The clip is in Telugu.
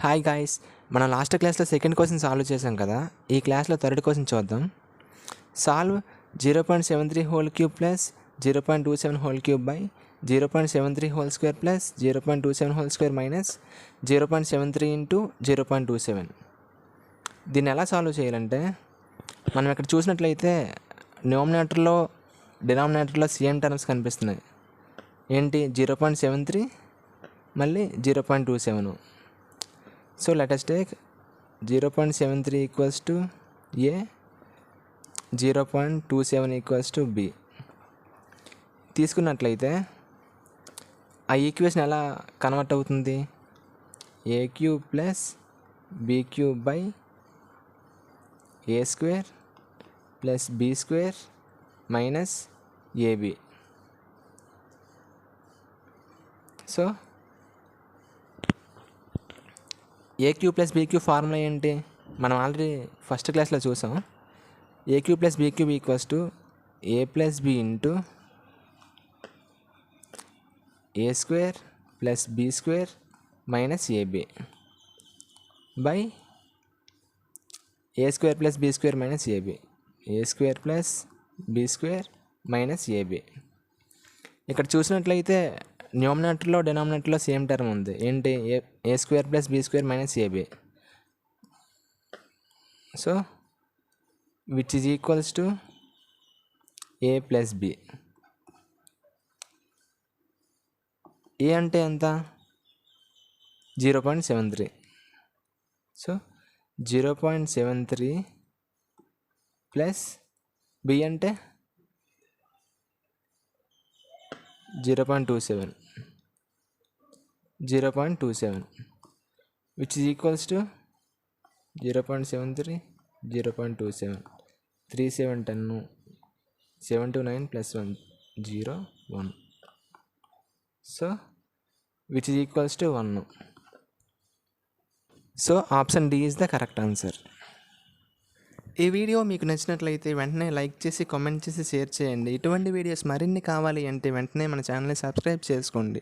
హాయ్ గాయ్స్, మనం లాస్ట్ క్లాస్లో సెకండ్ క్వశ్చన్ సాల్వ్ చేసాం కదా. ఈ క్లాస్లో థర్డ్ క్వశ్చన్ చూద్దాం. Solve 0.73 whole cube plus 0.27 whole cube by 0.73 whole square plus 0.27 whole square minus 0.73 into 0.27. దీన్ని ఎలా సాల్వ్ చేయాలంటే, మనం ఇక్కడ చూసినట్లయితే న్యూమరేటర్లో డినామినేటర్లో సేమ్ టర్మ్స్ కనిపిస్తున్నాయి. ఏంటి? 0.73 మళ్ళీ 0.27. So let us take 0.73 equals to A, 0.27 equals to B. తీసుకున్నట్లయితే ఆ ఈక్వేషన్ ఎలా కన్వర్ట్ అవుతుంది? A cube plus B cube by A square plus B square minus AB. So A cube plus B cube formula ఏంటి? మనం ఆల్రెడీ ఫస్ట్ క్లాస్లో చూసాం. A cube plus B cube equals to A plus B into A square plus B square minus AB by A square plus B square minus AB. A square plus B square minus AB. ఇక్కడ చూసినట్లయితే న్యూమరేటర్లో డినామినేటర్లో సేమ్ టర్మ్ ఉంది. ఏంటి? A square plus B square minus AB. So which is equals to A plus B. A అంటే ఎంత? 0.73. సో 0.73 ప్లస్ బి అంటే 0.27 which is equals to 0.73 0.27 3 7 10 7 to 9 plus 1 0 1. So which is equals to 1. So option D is the correct answer. ఈ వీడియో మీకు నచ్చినట్లయితే వెంటనే లైక్ చేసి కామెంట్ చేసి షేర్ చేయండి. ఇటువంటి వీడియోస్ మరిన్ని కావాలి అంటే వెంటనే మన ఛానల్ని సబ్స్క్రైబ్ చేసుకోండి.